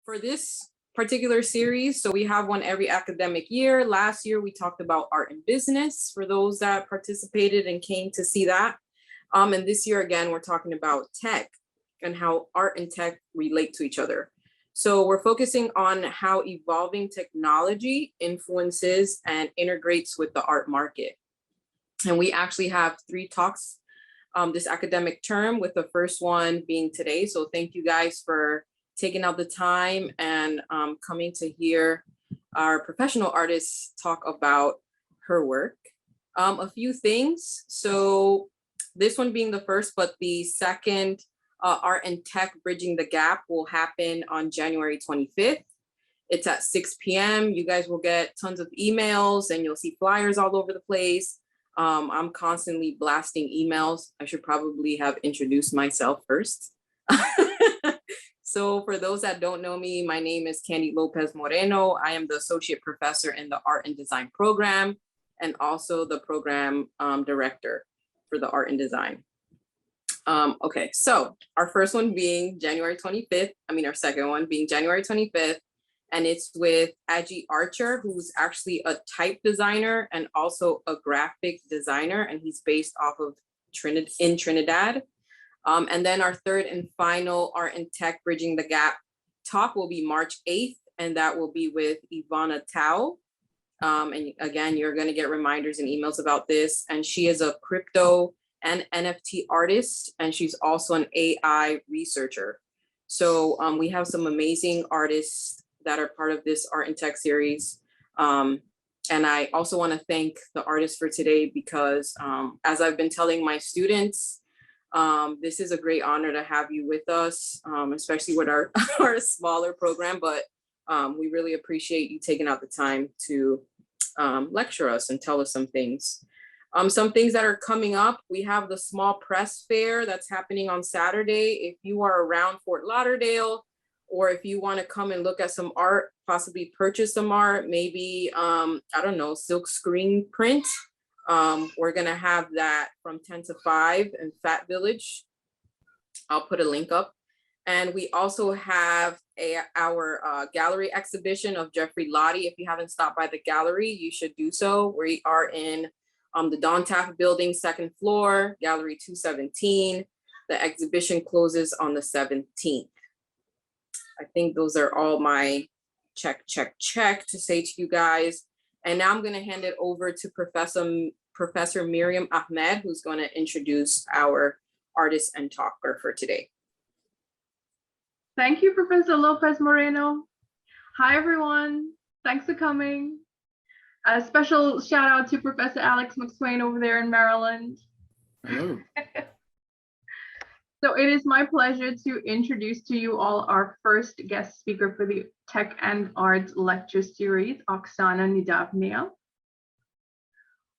for this particular series, so we have one every academic year. Last year, we talked about art and business for those that participated and came to see that. And this year, again, we're talking about tech and how art and tech relate to each other. So we're focusing on how evolving technology influences and integrates with the art market. And we actually have 3 talks this academic term, with the first one being today. So thank you guys for taking out the time and coming to hear our professional artist talk about her work. A few things. So this one being the first, but the second Art and Tech Bridging the Gap will happen on January 25th. It's at 6 p.m. You guys will get tons of emails and you'll see flyers all over the place. I'm constantly blasting emails. I should probably have introduced myself first. So for those that don't know me, my name is Candy Lopez Moreno. I am the associate professor in the art and design program and also the program director for the art and design. Okay, so our first one being January 25th, our second one being January 25th, and it's with Aji Archer, who's actually a type designer and also a graphic designer, and he's based off of Trinidad. And then our third and final Art and Tech Bridging the Gap talk will be March 8th, and that will be with Ivana Tao. And again, you're going to get reminders and emails about this. And she is a crypto and NFT artist, and she's also an AI researcher. So we have some amazing artists that are part of this Art and Tech series. And I also want to thank the artists for today because as I've been telling my students, this is a great honor to have you with us, especially with our smaller program, but we really appreciate you taking out the time to lecture us and tell us some things. Some things that are coming up, we have the small press fair that's happening on Saturday. If you are around Fort Lauderdale, or if you want to come and look at some art, possibly purchase some art, maybe, I don't know, silk screen print. We're gonna have that from 10 to 5 in Fat Village. I'll put a link up. And we also have our gallery exhibition of Jeffrey Lottie. If you haven't stopped by the gallery, you should do so. We are in the Don Taft building, 2nd floor, gallery 217. The exhibition closes on the 17th. I think those are all my check to say to you guys. And now I'm going to hand it over to Professor Miriam Ahmed, who's going to introduce our artist and talker for today. Thank you, Professor Lopez Moreno. Hi, everyone. Thanks for coming. A special shout out to Professor Alex McSwain over there in Maryland. Hello. So it is my pleasure to introduce to you all our first guest speaker for the Tech and Art Lecture Series, Oksana Nedavniaya.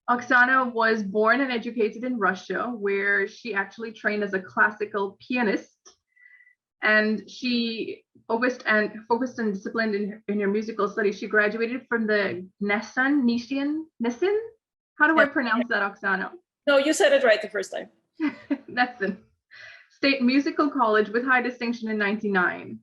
Oksana was born and educated in Russia, where she actually trained as a classical pianist. And she focused and disciplined in her musical studies. She graduated from the Nissen? How do I pronounce that, Oksana? No, you said it right the first time. Nessun State Musical College with high distinction in 1999.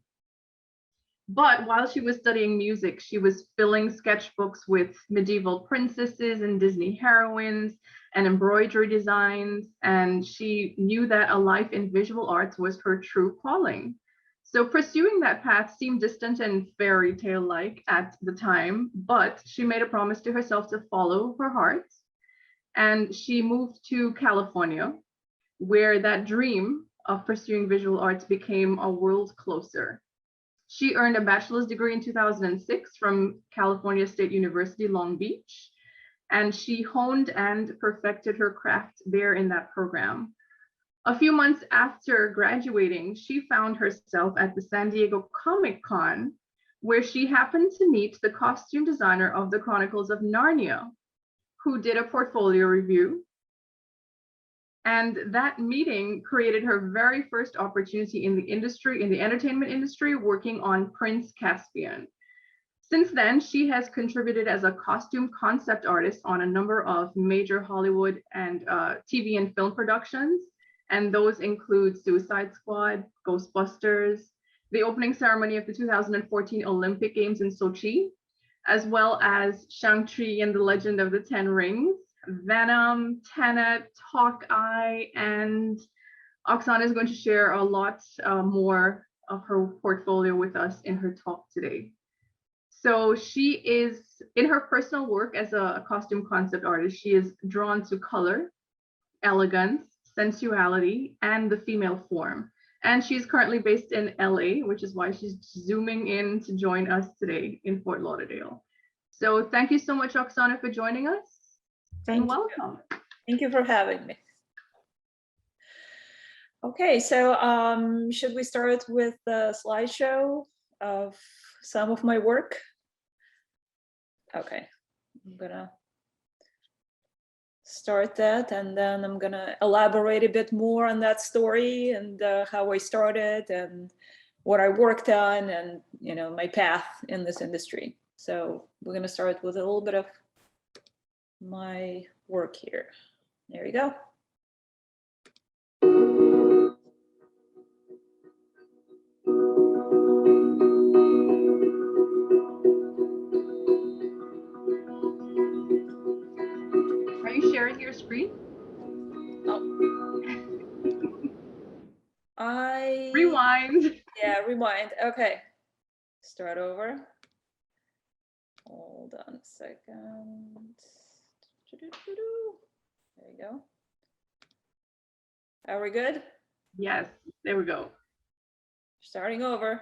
But while she was studying music, she was filling sketchbooks with medieval princesses and Disney heroines and embroidery designs. And she knew that a life in visual arts was her true calling. So pursuing that path seemed distant and fairy tale-like at the time, but she made a promise to herself to follow her heart. And she moved to California, where that dream of pursuing visual arts became a world closer. She earned a bachelor's degree in 2006 from California State University, Long Beach, and she honed and perfected her craft there in that program. A few months after graduating, she found herself at the San Diego Comic-Con, where she happened to meet the costume designer of the Chronicles of Narnia, who did a portfolio review. And that meeting created her very first opportunity in the industry, in the entertainment industry, working on Prince Caspian. Since then, she has contributed as a costume concept artist on a number of major Hollywood and TV and film productions. And those include Suicide Squad, Ghostbusters, the opening ceremony of the 2014 Olympic Games in Sochi, as well as Shang-Chi and the Legend of the Ten Rings, Venom, Tenet, Hawkeye, and Oksana is going to share a lot more of her portfolio with us in her talk today. So she is, in her personal work as a costume concept artist, she is drawn to color, elegance, sensuality, and the female form. And she's currently based in LA, which is why she's zooming in to join us today in Fort Lauderdale. So thank you so much, Oksana, for joining us. Thank you. Welcome. Thank you for having me. Okay, so should we start with the slideshow of some of my work? Okay, I'm gonna start that, and then I'm gonna elaborate a bit more on that story and how I started and what I worked on, and my path in this industry. So we're gonna start with a little bit of my work here. There you go. Are you sharing your screen? Rewind. Yeah, rewind. Okay, start over. Hold on a second. There you go. Are we good? Yes, there we go. Starting over.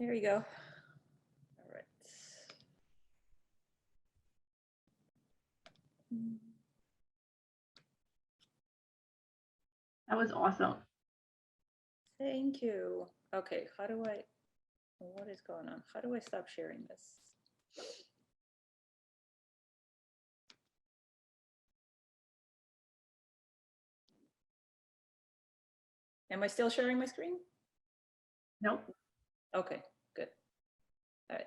There you go. All right. That was awesome. Thank you. Okay, what is going on? How do I stop sharing this? Am I still sharing my screen? Nope. Okay, good. All right.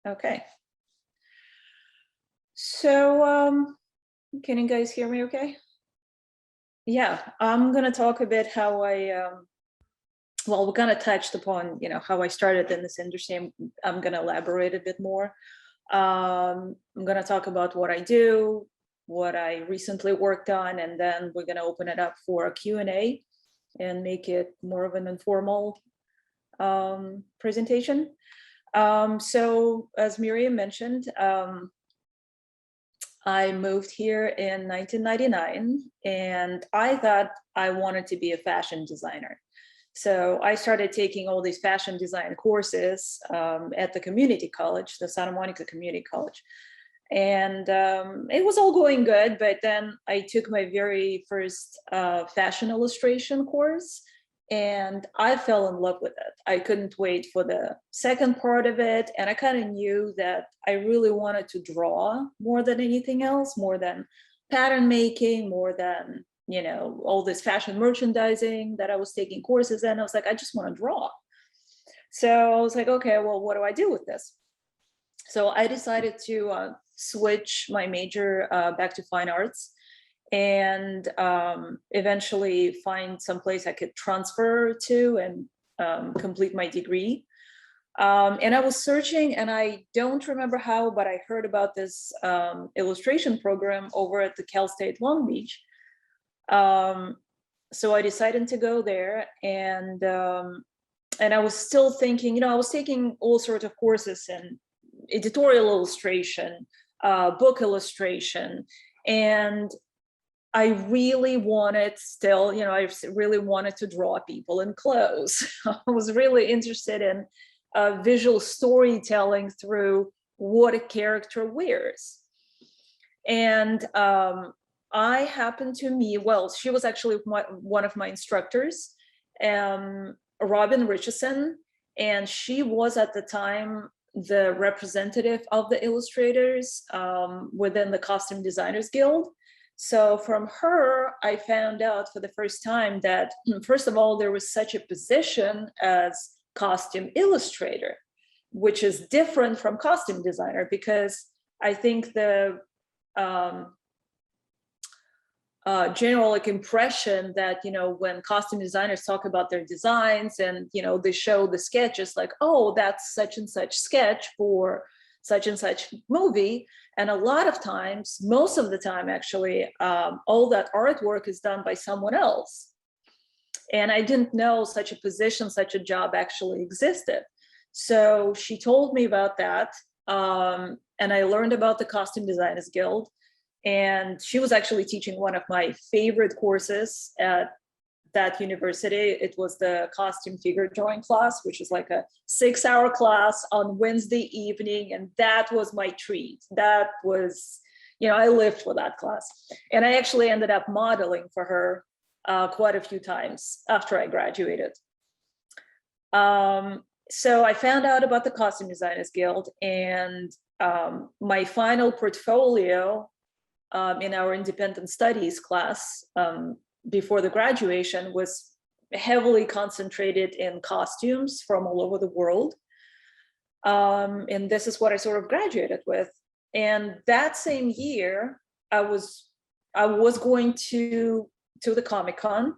Okay. So, can you guys hear me okay? Yeah, I'm gonna talk a bit how well, we kind of touched upon, how I started in this industry. I'm gonna elaborate a bit more. I'm gonna talk about what I do, what I recently worked on, and then we're gonna open it up for a Q&A and make it more of an informal presentation. So as Miriam mentioned, I moved here in 1999, and I thought I wanted to be a fashion designer. So I started taking all these fashion design courses at the community college, the Santa Monica Community College. And it was all going good, but then I took my very first fashion illustration course, and I fell in love with it. I couldn't wait for the second part of it. And I kind of knew that I really wanted to draw more than anything else, more than pattern making, more than, all this fashion merchandising that I was taking courses in. I was like, I just want to draw. So I was like, okay, well, what do I do with this? So I decided to switch my major back to fine arts, and eventually find some place I could transfer to and complete my degree. And I was searching, and I don't remember how, but I heard about this illustration program over at the Cal State Long Beach. So I decided to go there, and I was still thinking, I was taking all sorts of courses in editorial illustration, book illustration. And I really wanted still, I really wanted to draw people in clothes. I was really interested in visual storytelling through what a character wears. And I happened to meet, well, she was actually one of my instructors, Robin Richardson, and she was at the time the representative of the illustrators within the Costume Designers Guild. So from her, I found out for the first time that, first of all, there was such a position as costume illustrator, which is different from costume designer, because I think the general impression that, when costume designers talk about their designs and, they show the sketches like, oh, that's such and such sketch for such and such movie. And a lot of times, most of the time, actually, all that artwork is done by someone else. And I didn't know such a position, such a job actually existed. So she told me about that. And I learned about the Costume Designers Guild. And she was actually teaching one of my favorite courses at that university. It was the costume figure drawing class, which is like a 6-hour class on Wednesday evening. And that was my treat. That was, I lived for that class. And I actually ended up modeling for her quite a few times after I graduated. So I found out about the Costume Designers Guild, and my final portfolio in our independent studies class before the graduation was heavily concentrated in costumes from all over the world. And this is what I sort of graduated with. And that same year, I was going to the Comic-Con,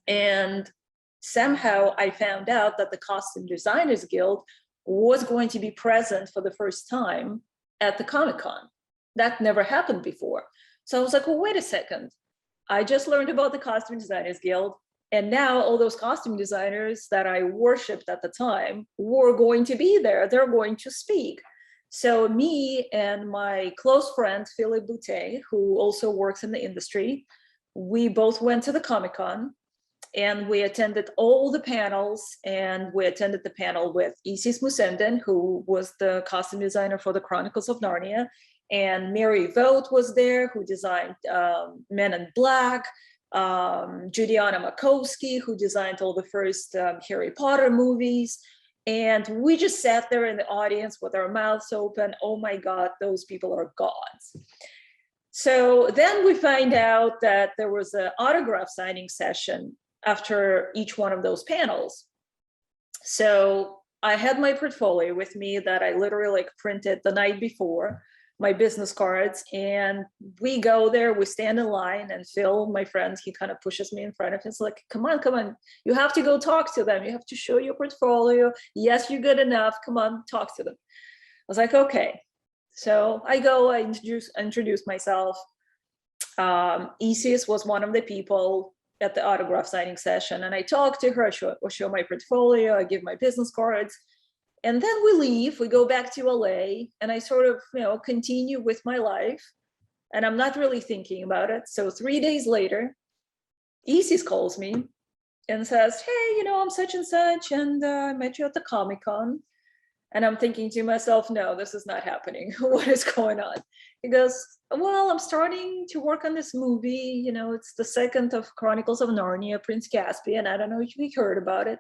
and somehow I found out that the Costume Designers Guild was going to be present for the first time at the Comic-Con. That never happened before. So I was like, well, wait a second. I just learned about the Costume Designers Guild, and now all those costume designers that I worshipped at the time were going to be there. They're going to speak. So me and my close friend, Philip Boutet, who also works in the industry, we both went to the Comic-Con, and we attended all the panels, and we attended the panel with Isis Musenden, who was the costume designer for the Chronicles of Narnia, and Mary Vogt was there, who designed Men in Black, Judiana Makowski, who designed all the first Harry Potter movies. And we just sat there in the audience with our mouths open. Oh my God, those people are gods. So then we find out that there was an autograph signing session after each one of those panels. So I had my portfolio with me that I literally printed the night before, my business cards, and we go there, we stand in line, and Phil, my friend, he kind of pushes me in front of him. He's like, come on, you have to go talk to them. You have to show your portfolio. Yes, you're good enough. Come on, talk to them. I was like, okay. So I go, I introduce myself. Isis was one of the people at the autograph signing session, and I talk to her, I show my portfolio, I give my business cards. And then we leave, we go back to LA, and I sort of, continue with my life, and I'm not really thinking about it. So 3 days later, Isis calls me and says, hey, I'm such and such, and I met you at the Comic-Con. And I'm thinking to myself, no, this is not happening. What is going on? He goes, well, I'm starting to work on this movie. It's the second of Chronicles of Narnia, Prince Caspian. I don't know if you heard about it.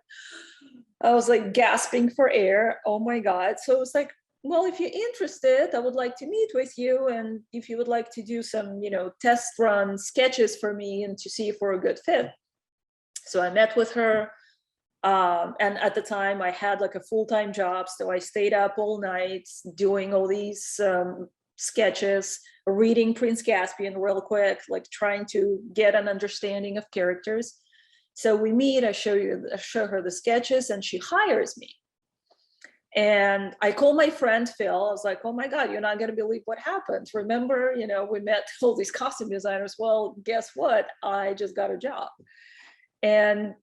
I was like gasping for air. Oh my God. So it was like, well, if you're interested, I would like to meet with you. And if you would like to do some, test run sketches for me and to see if we're a good fit. So I met with her. And at the time I had like a full-time job. So I stayed up all night doing all these sketches, reading Prince Caspian real quick, like trying to get an understanding of characters. So we meet, I show her the sketches, and she hires me. And I call my friend Phil. I was like, oh my God, you're not going to believe what happened. Remember, we met all these costume designers. Well, guess what? I just got a job. And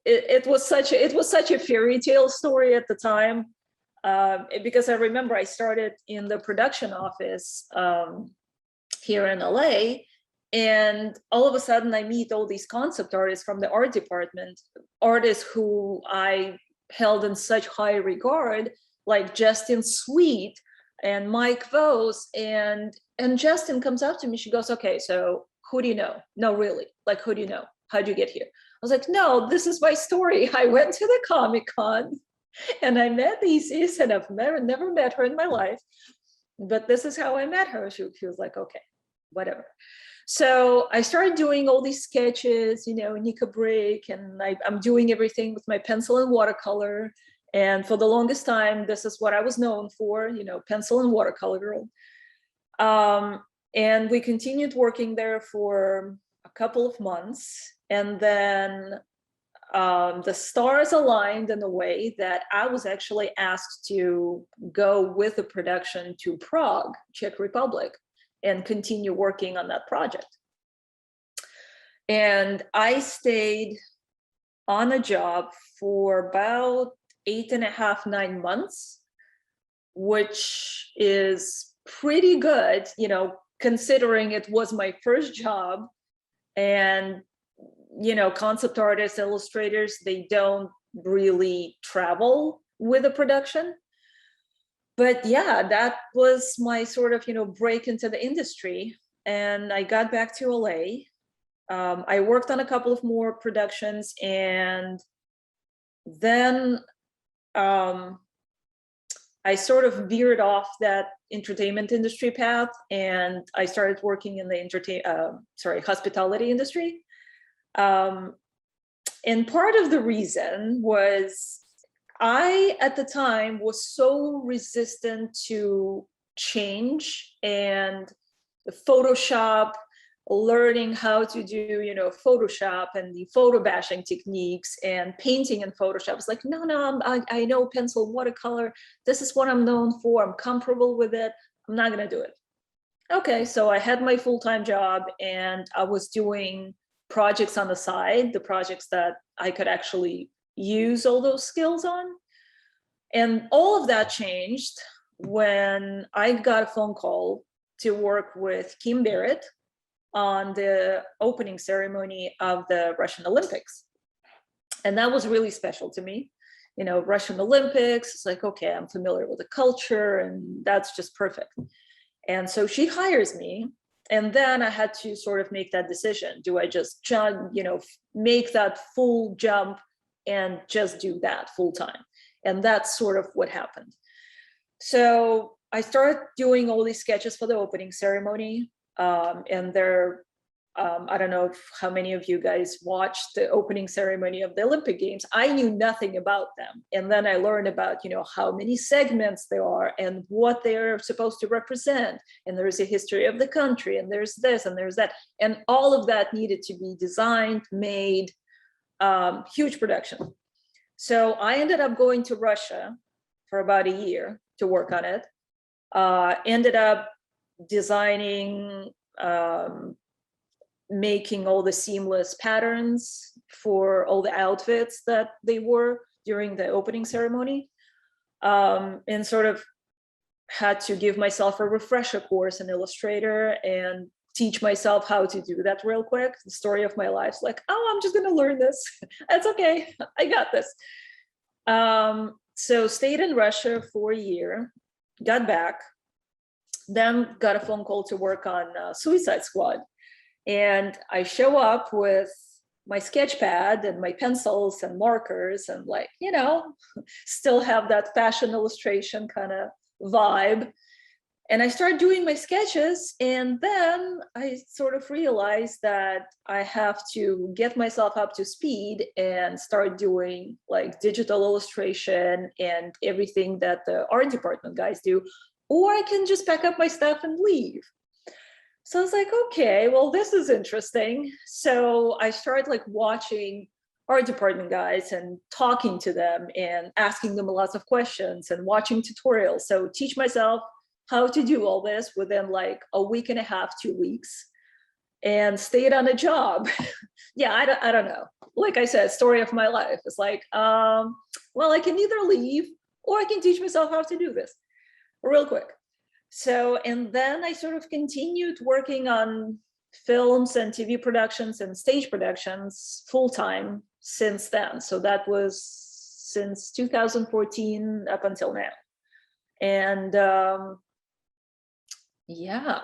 it was such a fairy tale story at the time. because I remember I started in the production office here in LA, and all of a sudden I meet all these concept artists from the art department, artists who I held in such high regard, like Justin Sweet and Mike Vose, and Justin comes up to me, she goes, okay, so who do you know? No, really, like, who do you know? How'd you get here? I was like, no, this is my story. I went to the Comic-Con and I met Isis, and I've never met her in my life, but this is how I met her. She was like, okay, whatever. So I started doing all these sketches, you know, Nika Brick, and I'm doing everything with my pencil and watercolor. And for the longest time, this is what I was known for, you know, pencil and watercolor girl. And we continued working there for a couple of months. And then the stars aligned in a way that I was actually asked to go with the production to Prague, Czech Republic, and continue working on that project. And I stayed on a job for about 8.5, 9 months, which is pretty good, you know, considering it was my first job. And, you know, concept artists, illustrators, they don't really travel with a production. But yeah, that was my sort of, you know, break into the industry. And I got back to LA. I worked on a couple of more productions, and then I sort of veered off that entertainment industry path, and I started working in the hospitality industry. And part of the reason was I, at the time, was so resistant to change and Photoshop, learning how to do, you know, Photoshop and the photo bashing techniques and painting in Photoshop. It's like, no, I know pencil, watercolor. This is what I'm known for. I'm comfortable with it. I'm not going to do it. Okay, so I had my full-time job, and I was doing projects on the side, the projects that I could actually use all those skills on. And all of that changed when I got a phone call to work with Kim Barrett on the opening ceremony of the Russian Olympics. And that was really special to me. You know, Russian Olympics, it's like, okay, I'm familiar with the culture, and that's just perfect. And so she hires me, and then I had to sort of make that decision. Do I just jump, you know, make that full jump and just do that full time? And that's sort of what happened. So I started doing all these sketches for the opening ceremony. And there, I don't know how many of you guys watched the opening ceremony of the Olympic Games. I knew nothing about them. And then I learned about, you know, how many segments there are and what they're supposed to represent. And there's a history of the country, and there's this and there's that. And all of that needed to be designed, made, huge production. So I ended up going to Russia for about a year to work on it. Ended up designing, making all the seamless patterns for all the outfits that they wore during the opening ceremony, and sort of had to give myself a refresher course in Illustrator and teach myself how to do that real quick. The story of my life is like, oh, I'm just going to learn this. That's okay. I got this. So stayed in Russia for a year, got back, then got a phone call to work on Suicide Squad. And I show up with my sketch pad and my pencils and markers, and like, you know, still have that fashion illustration kind of vibe. And I started doing my sketches, and then I sort of realized that I have to get myself up to speed and start doing like digital illustration and everything that the art department guys do, or I can just pack up my stuff and leave. So I was like, okay, well, this is interesting. So I started like watching art department guys and talking to them and asking them lots of questions and watching tutorials. So teach myself how to do all this within like a week and a half, 2 weeks, and stayed on a job. Yeah, I don't know. Like I said, story of my life. It's like, well, I can either leave or I can teach myself how to do this real quick. So, and then I sort of continued working on films and TV productions and stage productions full-time since then. So that was since 2014 up until now. And yeah,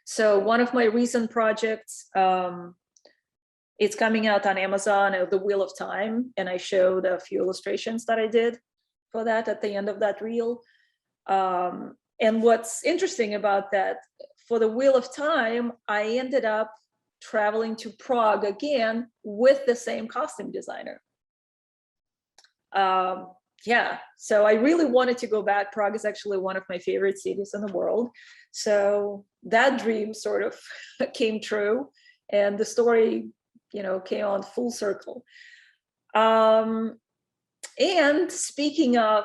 so one of my recent projects, it's coming out on Amazon, The Wheel of Time, and I showed a few illustrations that I did for that at the end of that reel. And what's interesting about that, for The Wheel of Time, I ended up traveling to Prague again with the same costume designer. Yeah, so I really wanted to go back. Prague is actually one of my favorite cities in the world. So that dream sort of came true, and the story, you know, came on full circle. And speaking of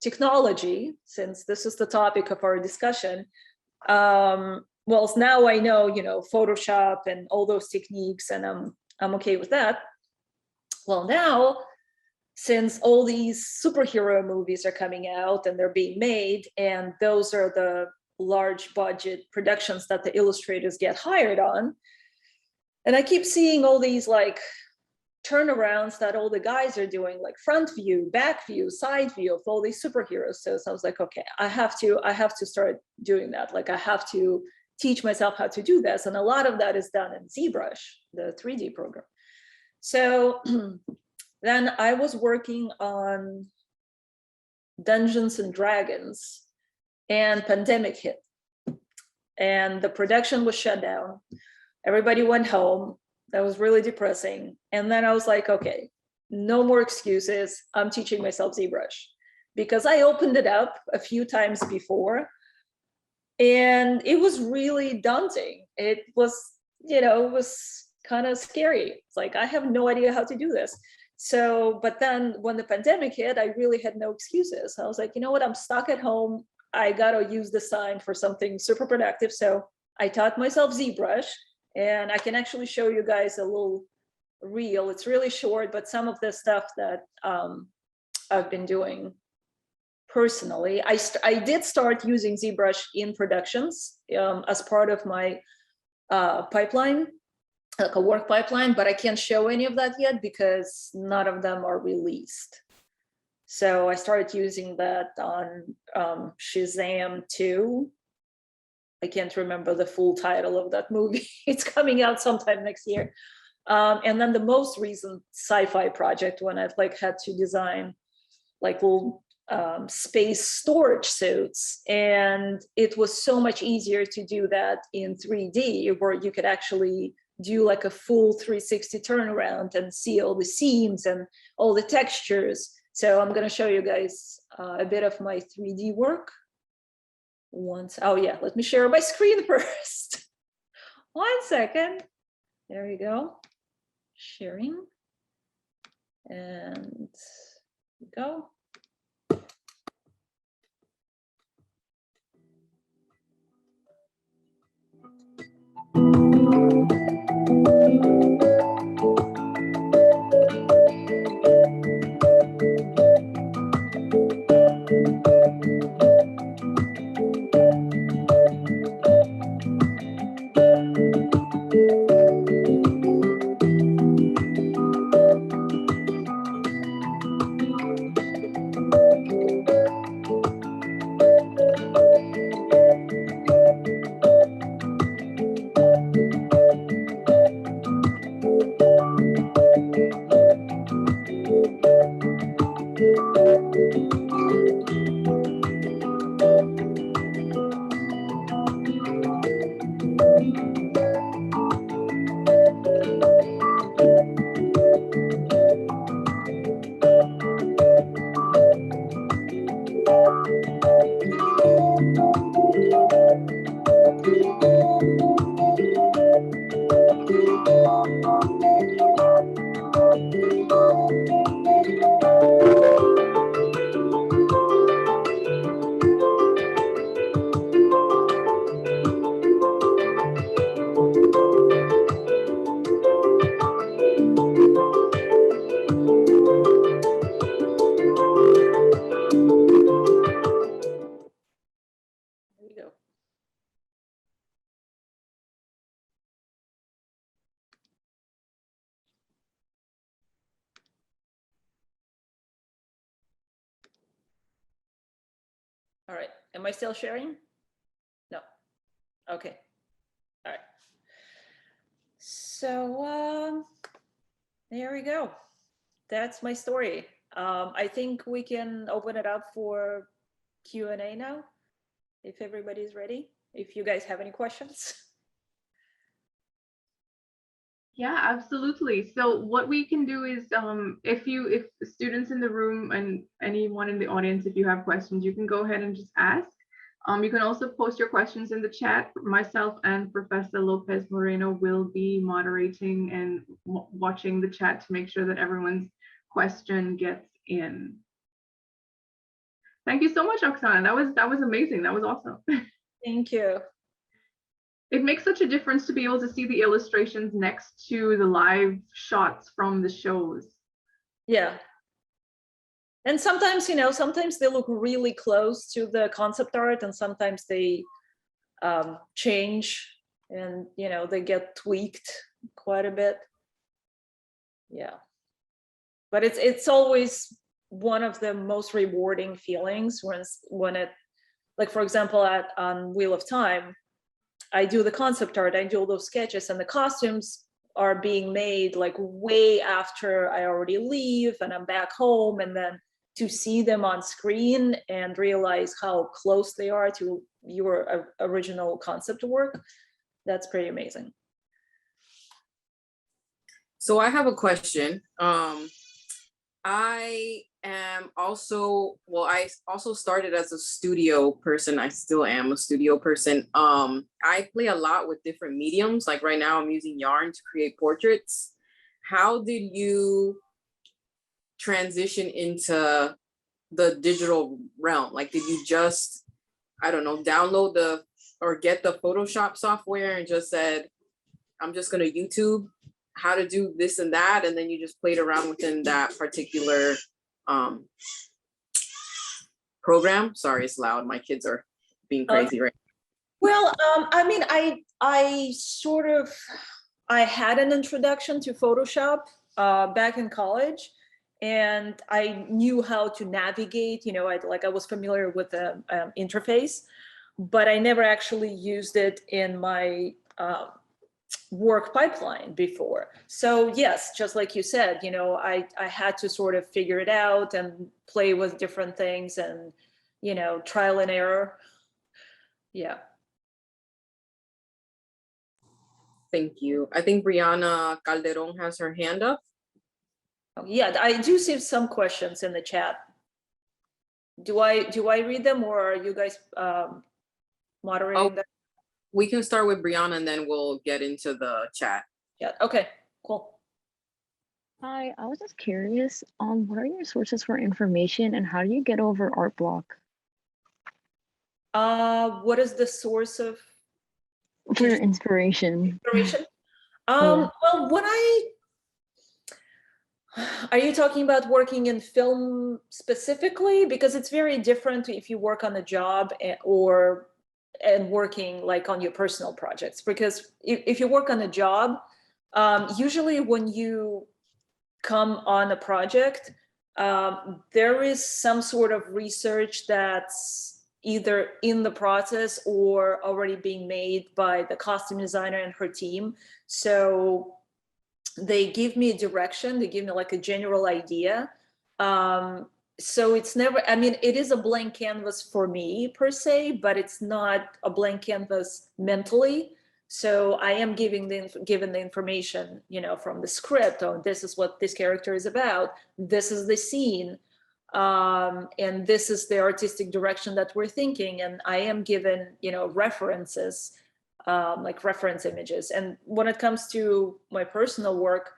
technology, since this is the topic of our discussion, well, now I know, you know, Photoshop and all those techniques, and I'm okay with that. Well, now, since all these superhero movies are coming out and they're being made, and those are the large budget productions that the illustrators get hired on, and I keep seeing all these like turnarounds that all the guys are doing, like front view, back view, side view of all these superheroes. So I was like, okay, I have to start doing that. Like I have to teach myself how to do this. And a lot of that is done in ZBrush, the 3D program. So then I was working on Dungeons and Dragons, and pandemic hit, and the production was shut down. Everybody went home. That was really depressing. And then I was like, okay, no more excuses. I'm teaching myself ZBrush, because I opened it up a few times before, and it was really daunting. It was, you know, it was kind of scary. It's like, I have no idea how to do this. So, but then when the pandemic hit, I really had no excuses. I was like, you know what, I'm stuck at home. I got to use this time for something super productive. So I taught myself ZBrush, and I can actually show you guys a little reel. It's really short, but some of the stuff that I've been doing personally, I did start using ZBrush in productions as part of my pipeline, like a work pipeline, but I can't show any of that yet because none of them are released. So I started using that on Shazam 2. I can't remember the full title of that movie. It's coming out sometime next year. And then the most recent sci-fi project, when I've like had to design like little space storage suits, and it was so much easier to do that in 3D, where you could actually do like a full 360 turnaround and see all the seams and all the textures. So I'm going to show you guys a bit of my 3D work. Oh yeah, let me share my screen first. 1 second. There we go. Sharing. And go. There you go. All right, am I still sharing? No. Okay. All right. So there we go. That's my story. I think we can open it up for Q&A now, if everybody's ready, if you guys have any questions. Yeah, absolutely. So what we can do is, if students in the room and anyone in the audience, if you have questions, you can go ahead and just ask. You can also post your questions in the chat. Myself and Professor Lopez Moreno will be moderating and watching the chat to make sure that everyone's question gets in. Thank you so much, Oksana. That was amazing. That was awesome. Thank you. It makes such a difference to be able to see the illustrations next to the live shots from the shows. Yeah. And sometimes, you know, sometimes they look really close to the concept art, and sometimes they change and, you know, they get tweaked quite a bit. Yeah. But it's always one of the most rewarding feelings when it, like, for example, on Wheel of Time, I do the concept art, I do all those sketches, and the costumes are being made like way after I already leave and I'm back home, and then to see them on screen and realize how close they are to your original concept work, that's pretty amazing. So I have a question. I am also, well, I also started as a studio person. I still am a studio person. I play a lot with different mediums. Like right now I'm using yarn to create portraits. How did you transition into the digital realm? Like, did you just, I don't know, download or get the Photoshop software and just said, I'm just gonna YouTube how to do this and that, and then you just played around within that particular program? Sorry, it's loud. My kids are being crazy right now. Well, I mean, I had an introduction to Photoshop back in college, and I knew how to navigate, you know, I was familiar with the interface, but I never actually used it in my work pipeline before. So yes, just like you said, you know, I had to sort of figure it out and play with different things and, you know, trial and error. Yeah. Thank you. I think Brianna Calderon has her hand up. Yeah, I do see some questions in the chat. Do I read them, or are you guys moderating them? We can start with Brianna and then we'll get into the chat. Yeah, okay, cool. Hi, I was just curious, what are your sources for information and how do you get over art block? What is the source of For your inspiration? inspiration? Yeah. Well, are you talking about working in film specifically? Because it's very different if you work on a job and working like on your personal projects. Because if you work on a job, usually when you come on a project, there is some sort of research that's either in the process or already being made by the costume designer and her team. So they give me a direction, they give me like a general idea. So it's never, I mean, it is a blank canvas for me per se, but it's not a blank canvas mentally. So I am given the information, you know, from the script, oh, this is what this character is about, this is the scene, and this is the artistic direction that we're thinking. And I am given, you know, references, like reference images. And when it comes to my personal work,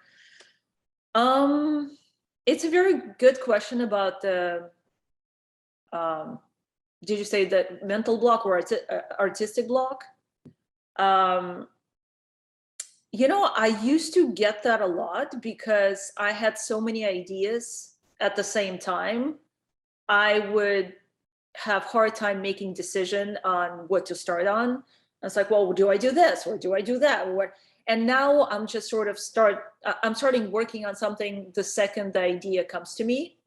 it's a very good question about the, did you say that mental block or artistic block? You know, I used to get that a lot because I had so many ideas at the same time. I would have hard time making decision on what to start on. I was like, well, do I do this or do I do that? And now I'm just sort of I'm starting working on something the second the idea comes to me.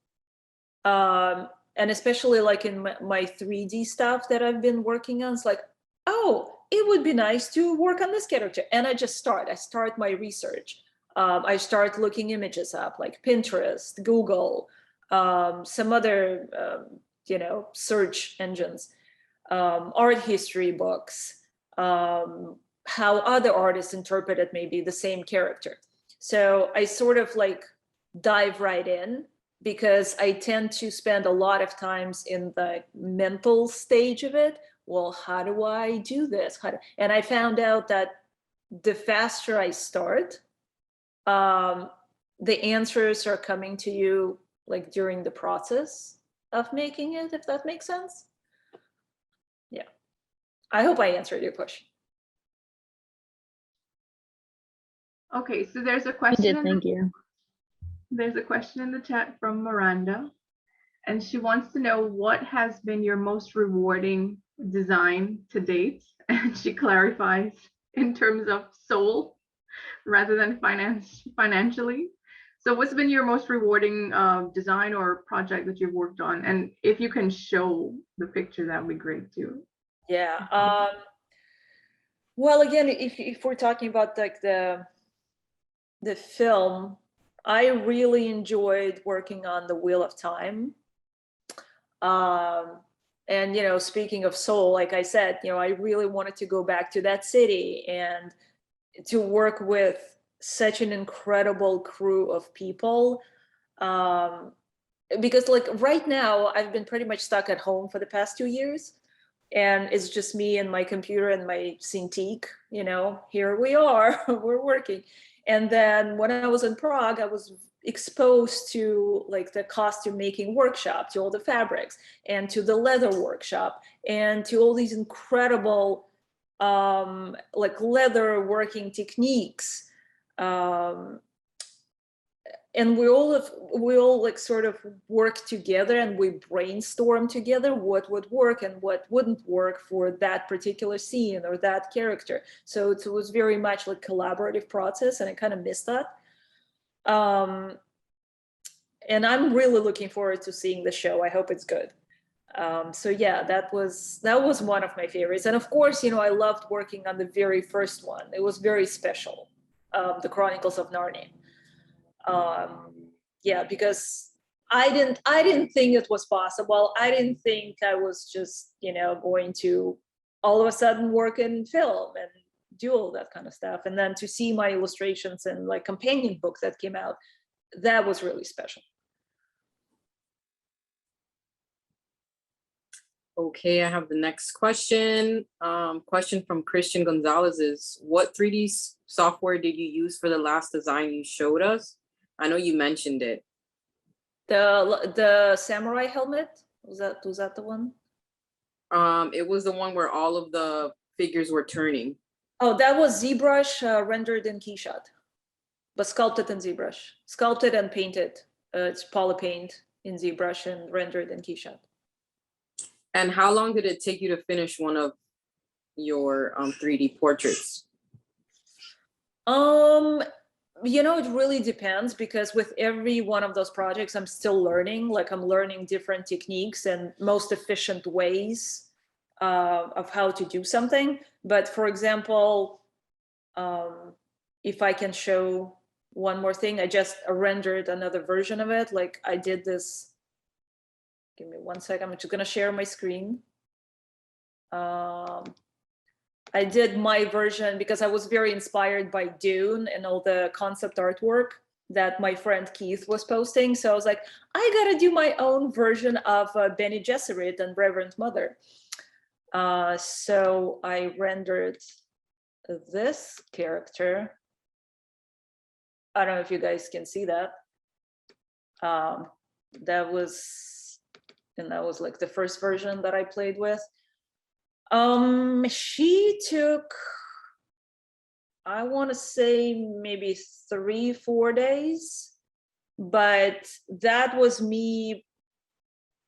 And especially like in my 3D stuff that I've been working on, it's like, oh, it would be nice to work on this character. And I start my research. I start looking images up like Pinterest, Google, some other, search engines, art history books, how other artists interpreted maybe the same character. So I sort of like dive right in, because I tend to spend a lot of times in the mental stage of it. Well, how do I do this? And I found out that the faster I start, the answers are coming to you like during the process of making it, if that makes sense. Yeah. I hope I answered your question. Okay, so there's a You question. did, thank you. There's a question in the chat from Miranda, and she wants to know what has been your most rewarding design to date. And she clarifies in terms of soul rather than financially. So what's been your most rewarding design or project that you've worked on? And if you can show the picture, that would be great too. Yeah. Well, again, if we're talking about like the film, I really enjoyed working on the Wheel of Time. And, speaking of soul, like I said, I really wanted to go back to that city and to work with such an incredible crew of people. Because like right now, I've been pretty much stuck at home for the past 2 years. And it's just me and my computer and my Cintiq, here we are, we're working. And then when I was in Prague, I was exposed to like the costume making workshop, to all the fabrics, and to the leather workshop, and to all these incredible like leather working techniques. And we all like sort of work together, and we brainstorm together what would work and what wouldn't work for that particular scene or that character. So it was very much like collaborative process, and I kind of missed that. And I'm really looking forward to seeing the show. I hope it's good. So yeah, that was one of my favorites. And of course, I loved working on the very first one. It was very special, the Chronicles of Narnia. Yeah, because I didn't think it was possible. I didn't think I was just, going to all of a sudden work in film and do all that kind of stuff. And then to see my illustrations and like companion books that came out, that was really special. Okay, I have the next question. Question from Christian Gonzalez is, what 3D software did you use for the last design you showed us? I know you mentioned it. The samurai helmet, was that the one? It was the one where all of the figures were turning. Oh, that was ZBrush rendered in KeyShot, but sculpted in ZBrush, sculpted and painted. It's polypaint in ZBrush and rendered in KeyShot. And how long did it take you to finish one of your 3D portraits? It really depends, because with every one of those projects, I'm still learning. Like I'm learning different techniques and most efficient ways of how to do something. But for example, if I can show one more thing, I just rendered another version of it. Like I did this. Give me 1 second. I'm just going to share my screen. I did my version because I was very inspired by Dune and all the concept artwork that my friend Keith was posting. So I was like, I got to do my own version of Bene Gesserit and Reverend Mother. So I rendered this character. I don't know if you guys can see that. That was like the first version that I played with. She took, I want to say maybe 3-4 days, but that was me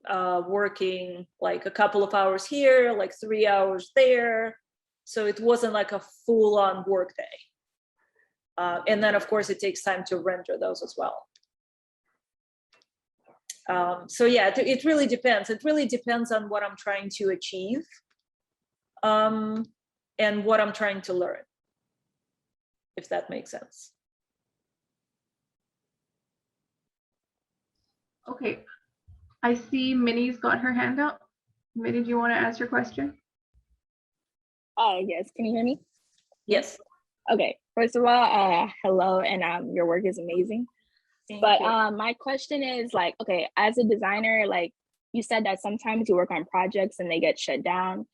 working like a couple of hours here, like 3 hours there. So it wasn't like a full-on work day. And then of course it takes time to render those as well. So yeah, it really depends. It really depends on what I'm trying to achieve and what I'm trying to learn, if that makes sense. Okay, I see Minnie's got her hand up. Minnie, do you want to ask your question? Oh, yes. Can you hear me? Yes. Okay. First of all, hello, and your work is amazing. Thank But you. my question is like, okay, as a designer, like you said that sometimes you work on projects and they get shut down,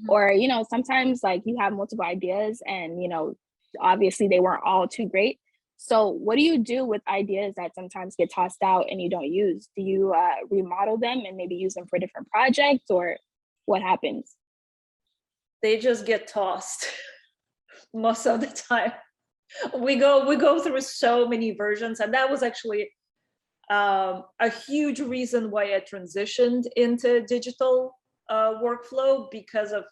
or, you know, sometimes like you have multiple ideas and, you know, obviously they weren't all too great. So what do you do with ideas that sometimes get tossed out and you don't use? Do you remodel them and maybe use them for different projects, or what happens? They just get tossed most of the time. We go through so many versions, and that was actually a huge reason why I transitioned into digital workflow, because of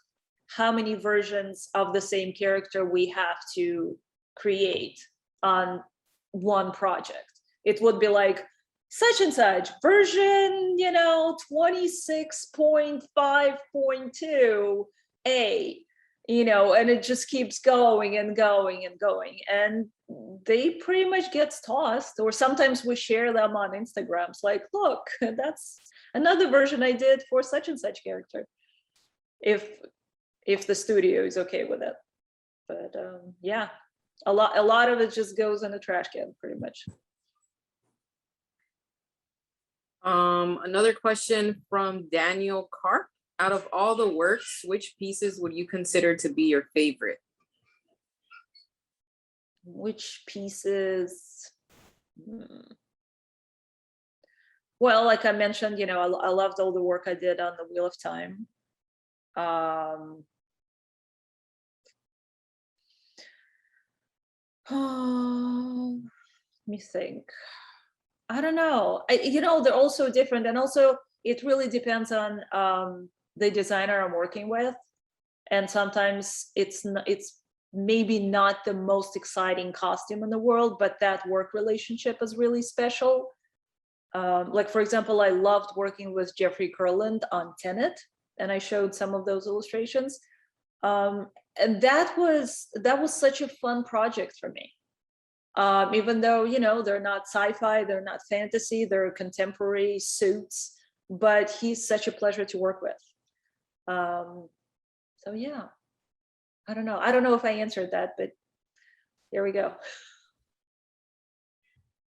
how many versions of the same character we have to create on one project. It would be like such and such version, 26.5.2a, and it just keeps going and going and going, and they pretty much gets tossed. Or sometimes we share them on Instagrams, like, look, that's another version I did for such and such character, if the studio is okay with it. But yeah, a lot of it just goes in the trash can, pretty much. Another question from Daniel Karp. Out of all the works, which pieces would you consider to be your favorite? Which pieces? Well, like I mentioned, I loved all the work I did on the Wheel of Time. Let me think. I don't know. They're also different, and also it really depends on the designer I'm working with, and sometimes it's maybe not the most exciting costume in the world, but that work relationship is really special. Like, for example, I loved working with Jeffrey Kurland on Tenet, and I showed some of those illustrations. And that was such a fun project for me. Even though, they're not sci-fi, they're not fantasy, they're contemporary suits, but he's such a pleasure to work with. So yeah, I don't know if I answered that, but there we go.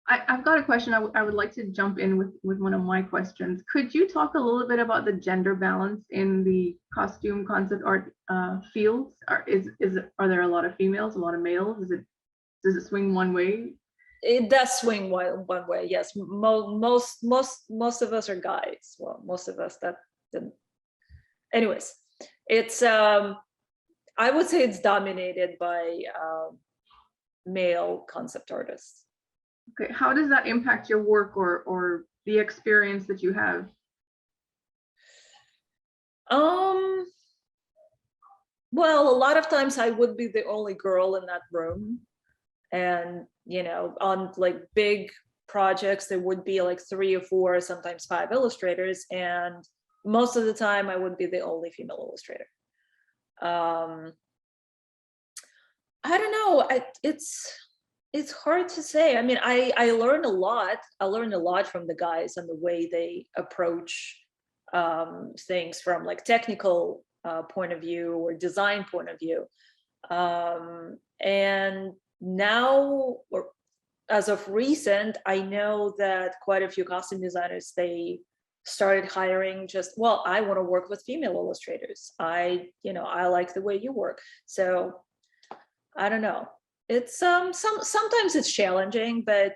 I've got a question. I would like to jump in with one of my questions. Could you talk a little bit about the gender balance in the costume concept art fields? Are there a lot of females, a lot of males? Does it swing one way? It does swing one way, yes. Most of us are guys. Well, most of us that didn't. Anyways, it's I would say it's dominated by male concept artists. Okay, how does that impact your work or the experience that you have? Well, a lot of times I would be the only girl in that room, and on like big projects there would be like 3 or 4, sometimes 5 illustrators, and most of the time I would be the only female illustrator. I don't know. It's hard to say. I mean, I learned a lot. I learned a lot from the guys and the way they approach things from like technical point of view or design point of view. And now, or as of recent, I know that quite a few costume designers, they started hiring I want to work with female illustrators. I like the way you work. So I don't know. It's sometimes it's challenging, but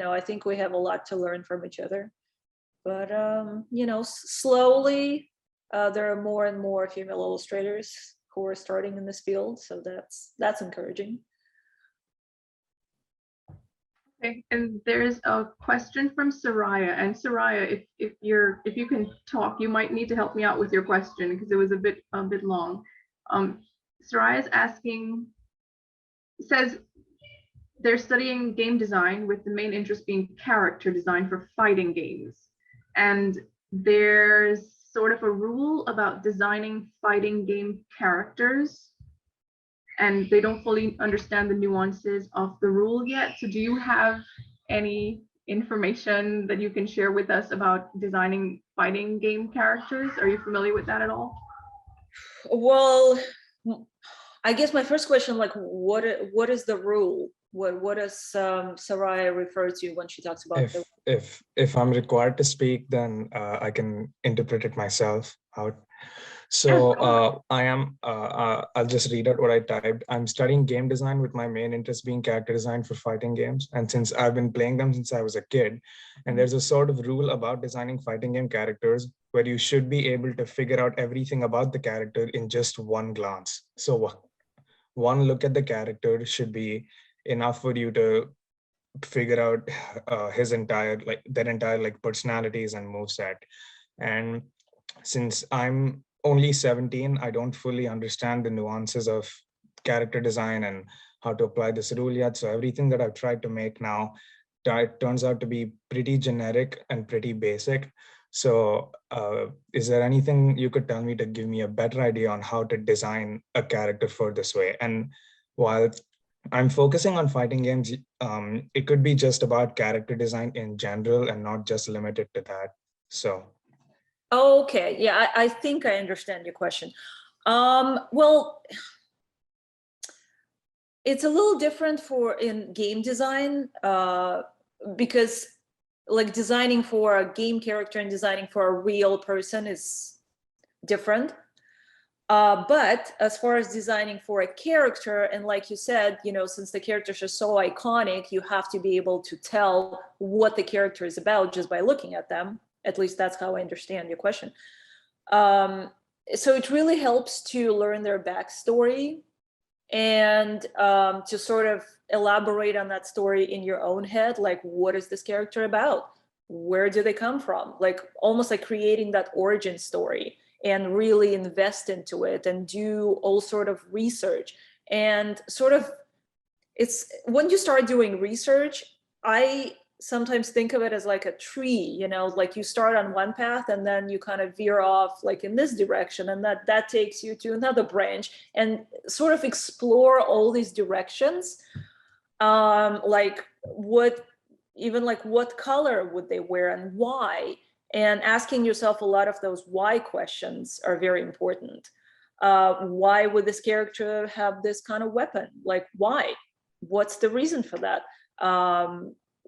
I think we have a lot to learn from each other. But slowly there are more and more female illustrators who are starting in this field, so that's encouraging. Okay, and there's a question from Soraya. And Soraya, if you can talk, you might need to help me out with your question because it was a bit long. Soraya's asking, says they're studying game design with the main interest being character design for fighting games. And there's sort of a rule about designing fighting game characters, and they don't fully understand the nuances of the rule yet. So do you have any information that you can share with us about designing fighting game characters? Are you familiar with that at all? Well, I guess my first question, like, what is the rule? What does Soraya refer to when she talks about the? If I'm required to speak, then I can interpret it myself out. So I'll just read out what I typed. I'm studying game design with my main interest being character design for fighting games. And since I've been playing them since I was a kid, and there's a sort of rule about designing fighting game characters where you should be able to figure out everything about the character in just one glance. So one look at the character should be enough for you to figure out their entire personalities and moveset. And since I'm only 17, I don't fully understand the nuances of character design and how to apply this rule yet. So everything that I've tried to make now turns out to be pretty generic and pretty basic. So is there anything you could tell me to give me a better idea on how to design a character for this way? And while I'm focusing on fighting games, it could be just about character design in general and not just limited to that. So. Okay, yeah, I think I understand your question. Well, it's a little different in game design because like designing for a game character and designing for a real person is different. But as far as designing for a character, and like you said, since the characters are so iconic, you have to be able to tell what the character is about just by looking at them. At least that's how I understand your question. So it really helps to learn their backstory and to sort of elaborate on that story in your own head. Like, what is this character about? Where do they come from? Like almost like creating that origin story and really invest into it and do all sort of research. And sort of, it's when you start doing research, I sometimes think of it as like a tree, like you start on one path and then you kind of veer off like in this direction, and that takes you to another branch, and sort of explore all these directions. Like what color would they wear and why? And asking yourself a lot of those why questions are very important. Why would this character have this kind of weapon? Like why? What's the reason for that?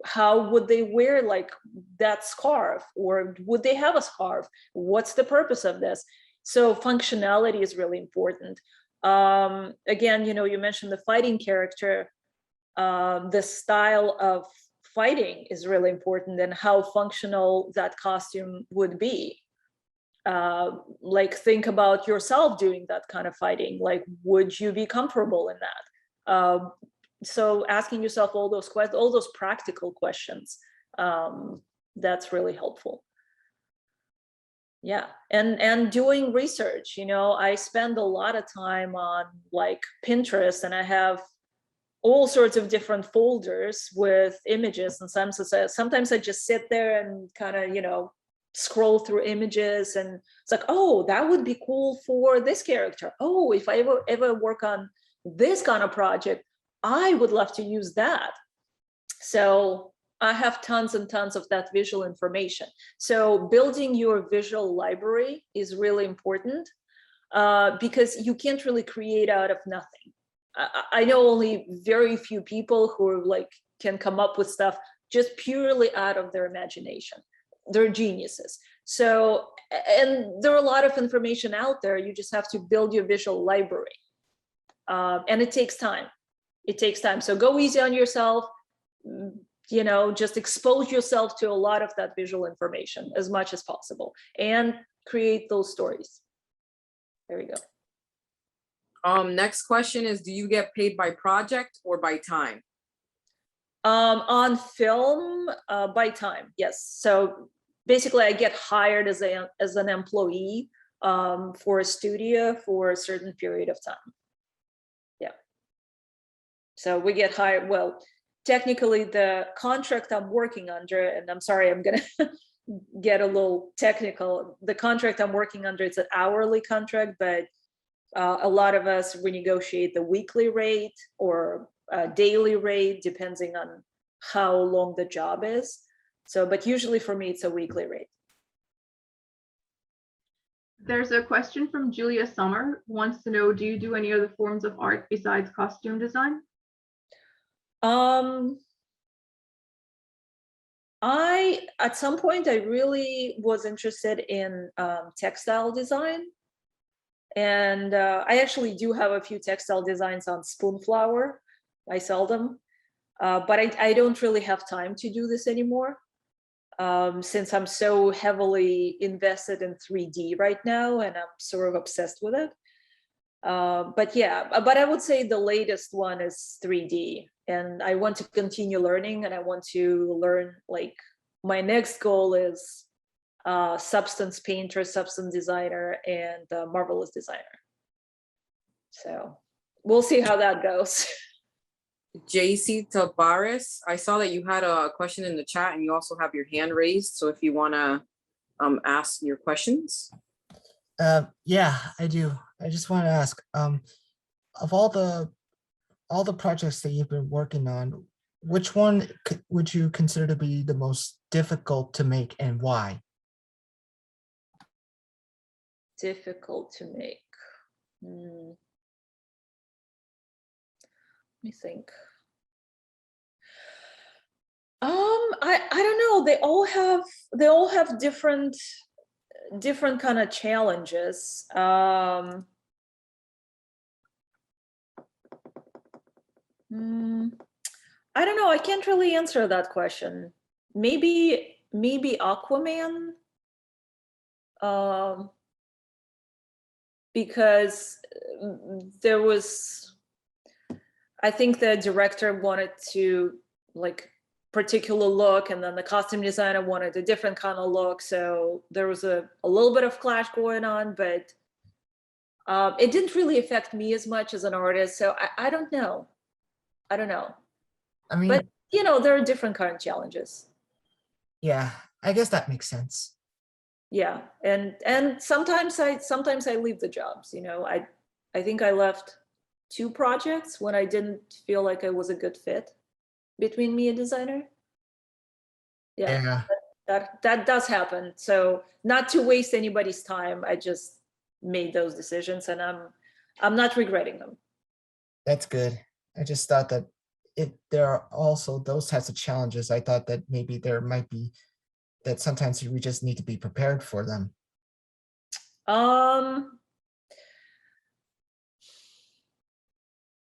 How would they wear like that scarf, or would they have a scarf? What's the purpose of this? So functionality is really important. Again, you mentioned the fighting character. The style of fighting is really important, and how functional that costume would be. Like think about yourself doing that kind of fighting. Like, would you be comfortable in that? So asking yourself all those questions, all those practical questions, that's really helpful. Yeah, and doing research. I spend a lot of time on like Pinterest, and I have all sorts of different folders with images, and sometimes I just sit there and kind of scroll through images, and it's like, oh, that would be cool for this character. Oh, if I ever work on this kind of project, I would love to use that. So I have tons and tons of that visual information. So building your visual library is really important because you can't really create out of nothing. I know only very few people who can come up with stuff just purely out of their imagination. They're geniuses. So, and there are a lot of information out there. You just have to build your visual library. And it takes time. It takes time. So go easy on yourself, just expose yourself to a lot of that visual information as much as possible and create those stories. There we go. Next question is, do you get paid by project or by time? On film, by time, yes. So basically I get hired as an employee for a studio for a certain period of time. Yeah. So we get hired, well, technically the contract I'm working under, and I'm sorry, I'm gonna get a little technical. The contract I'm working under, it's an hourly contract, but a lot of us renegotiate the weekly rate or daily rate, depending on how long the job is. So, but usually for me, it's a weekly rate. There's a question from Julia Summer, who wants to know, do you do any other forms of art besides costume design? At some point, I really was interested in textile design. And I actually do have a few textile designs on Spoonflower. I sell them, but I don't really have time to do this anymore since I'm so heavily invested in 3D right now, and I'm sort of obsessed with it. But yeah, but I would say the latest one is 3D, and I want to continue learning, and I want to learn, like, my next goal is substance painter, substance designer, and marvelous designer. So we'll see how that goes. JC Tabaris, I saw that you had a question in the chat and you also have your hand raised. So if you want to ask your questions. Yeah, I do. I just want to ask, of all the projects that you've been working on, which one would you consider to be the most difficult to make, and why? Difficult to make. Let me think. I don't know. They all have different kind of challenges. I don't know. I can't really answer that question. Maybe Aquaman. Because there was, I think the director wanted to, like, particular look, and then the costume designer wanted a different kind of look. So there was a little bit of clash going on, but it didn't really affect me as much as an artist. So I don't know. I mean, but you know, there are different kind of challenges. Yeah, I guess that makes sense. Yeah, and sometimes I leave the jobs. You know, I think I left 2 projects when I didn't feel like I was a good fit between me and designer. Yeah. That does happen. So not to waste anybody's time, I just made those decisions, and I'm not regretting them. That's good. I just thought that there are also those types of challenges. I thought that maybe there might be that sometimes we just need to be prepared for them.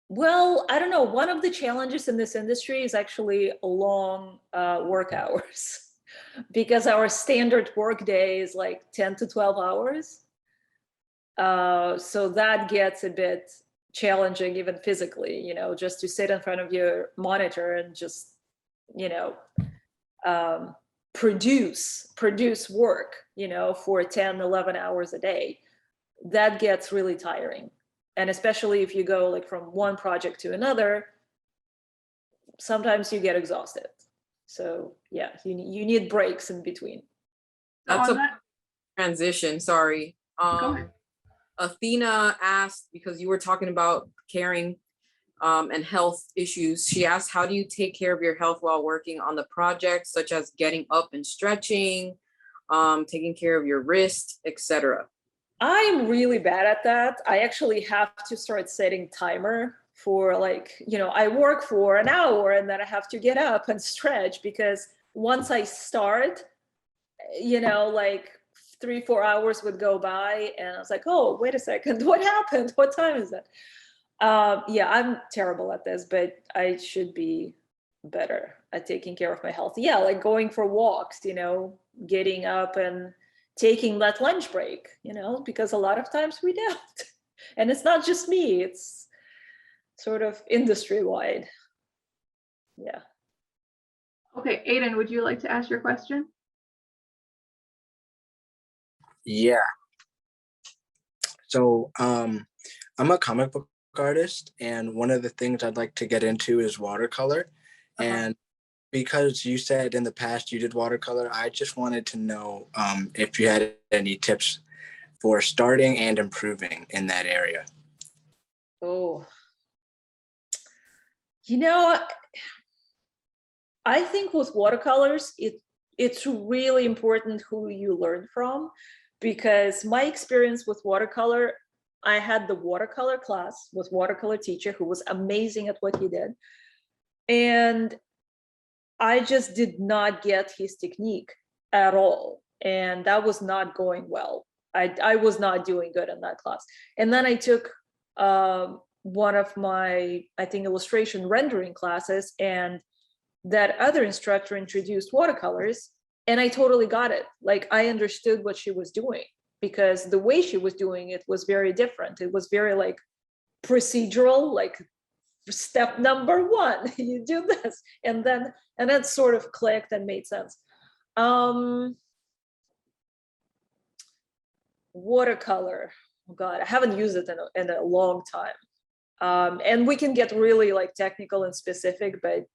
Well, I don't know. One of the challenges in this industry is actually long work hours, because our standard work day is like 10 to 12 hours. So that gets a bit challenging, even physically, you know, just to sit in front of your monitor and just, you know, produce work, you know, for 10, 11 hours a day. That gets really tiring. And especially if you go like from one project to another, sometimes you get exhausted. So yeah, you need breaks in between. That's a transition, sorry. Athena asked, because you were talking about caring and health issues, she asked, how do you take care of your health while working on the project, such as getting up and stretching, taking care of your wrist, etc.? I'm really bad at that. I actually have to start setting timer for, like, you know, I work for an hour and then I have to get up and stretch, because once I start, you know, like 3-4 hours would go by and I was like, oh, wait a second, what happened? What time is it? Yeah, I'm terrible at this, but I should be better at taking care of my health. Yeah, like going for walks, you know, getting up and taking that lunch break, you know, because a lot of times we don't. And it's not just me, it's sort of industry wide. Yeah. Okay, Aiden, would you like to ask your question? Yeah. So I'm a comic book artist, and one of the things I'd like to get into is watercolor. And because you said in the past you did watercolor, I just wanted to know if you had any tips for starting and improving in that area. Oh, you know, I think with watercolors, it's really important who you learn from, because my experience with watercolor, I had the watercolor class with watercolor teacher who was amazing at what he did. And I just did not get his technique at all. And that was not going well. I was not doing good in that class. And then I took one of my, I think, illustration rendering classes, and that other instructor introduced watercolors, and I totally got it. Like, I understood what she was doing, because the way she was doing it was very different. It was very like procedural, like step number one, you do this, and that sort of clicked and made sense. Watercolor, oh God, I haven't used it in a long time. And we can get really like technical and specific, but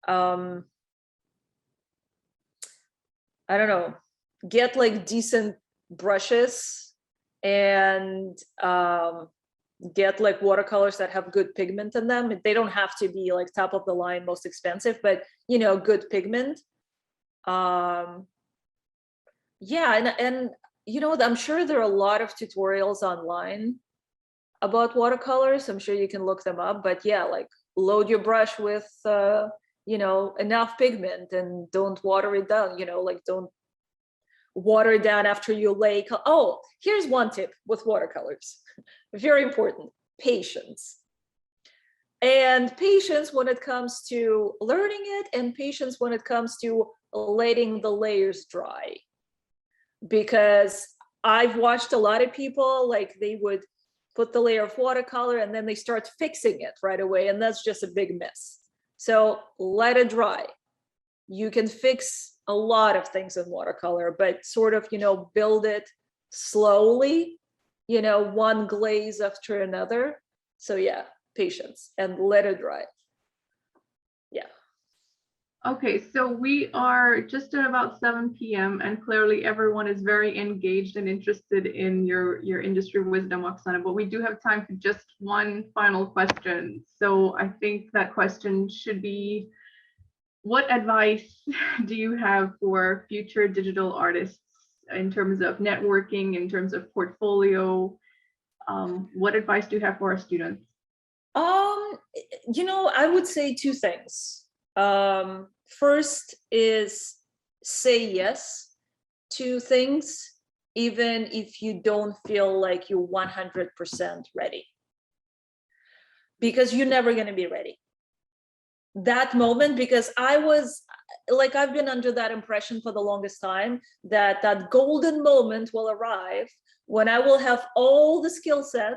I don't know, get like decent brushes and get like watercolors that have good pigment in them. They don't have to be like top of the line, most expensive, but you know, good pigment. Yeah, and you know, I'm sure there are a lot of tutorials online about watercolors. I'm sure you can look them up, but yeah, like load your brush with you know, enough pigment, and don't water it down, you know, like don't water it down after you lay. Oh, here's one tip with watercolors. Very important, patience. And patience when it comes to learning it, and patience when it comes to letting the layers dry. Because I've watched a lot of people, like they would put the layer of watercolor and then they start fixing it right away, and that's just a big mess. So let it dry. You can fix a lot of things in watercolor, but sort of, you know, build it slowly, you know, one glaze after another. So yeah, patience and let it dry. Yeah. Okay, so we are just at about 7 p.m. and clearly everyone is very engaged and interested in your industry wisdom, Oksana, but we do have time for just one final question. So I think that question should be, what advice do you have for future digital artists in terms of networking, in terms of portfolio? What advice do you have for our students? You know, I would say two things. First is say yes to things, even if you don't feel like you're 100% ready, because you're never going to be ready. That moment, because I was like, I've been under that impression for the longest time, that that golden moment will arrive when I will have all the skill set,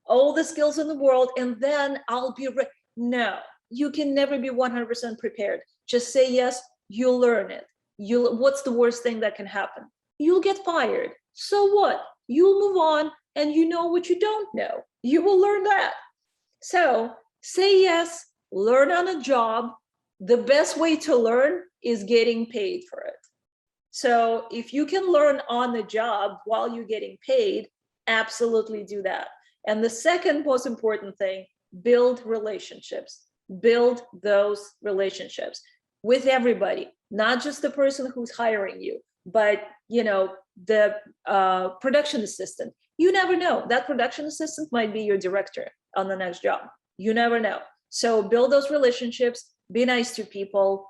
all the skills in the world, and then I'll be ready. No, you can never be 100% prepared. Just say yes, you'll learn it. What's the worst thing that can happen? You'll get fired. So what? You'll move on, and you know what you don't know. You will learn that. So say yes, learn on a job. The best way to learn is getting paid for it. So if you can learn on the job while you're getting paid, absolutely do that. And the second most important thing, build relationships. Build those relationships with everybody, not just the person who's hiring you, but you know, the production assistant. You never know, that production assistant might be your director on the next job. You never know. So build those relationships, be nice to people.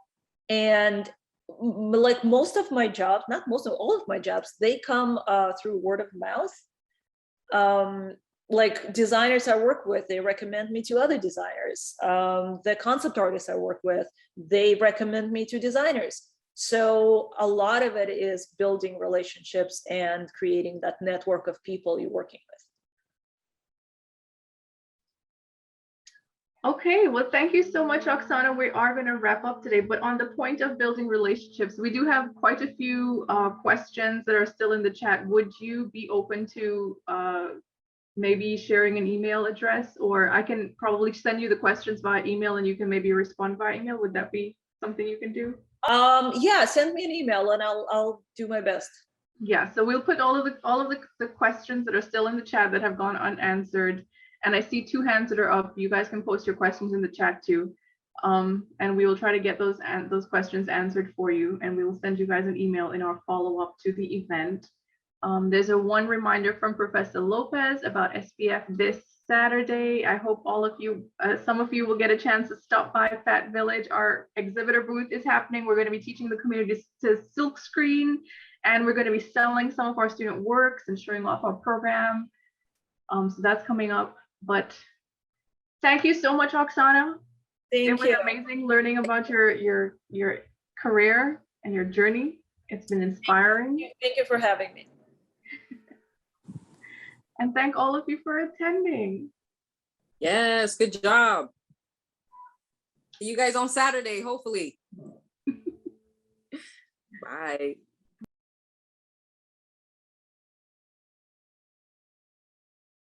And like most of my jobs, not most of, all of my jobs, they come through word of mouth. Like designers I work with, they recommend me to other designers. The concept artists I work with, they recommend me to designers. So a lot of it is building relationships and creating that network of people you're working with. Okay, well, thank you so much, Oksana. We are going to wrap up today, but on the point of building relationships, we do have quite a few questions that are still in the chat. Would you be open to maybe sharing an email address, or I can probably send you the questions via email and you can maybe respond via email? Would that be something you can do? Yeah, send me an email and I'll do my best. Yeah, so we'll put all of the questions that are still in the chat that have gone unanswered. And I see 2 hands that are up. You guys can post your questions in the chat too. And we will try to get those questions answered for you. And we will send you guys an email in our follow-up to the event. There's one reminder from Professor Lopez about SPF this Saturday. I hope all of you, some of you will get a chance to stop by Fat Village. Our exhibitor booth is happening. We're going to be teaching the community to silk screen, and we're going to be selling some of our student works and showing off our program. So that's coming up. But thank you so much, Oksana. It was amazing learning about your career and your journey. It's been inspiring. Thank you for having me. And thank all of you for attending. Yes, good job. See you guys on Saturday, hopefully. Bye.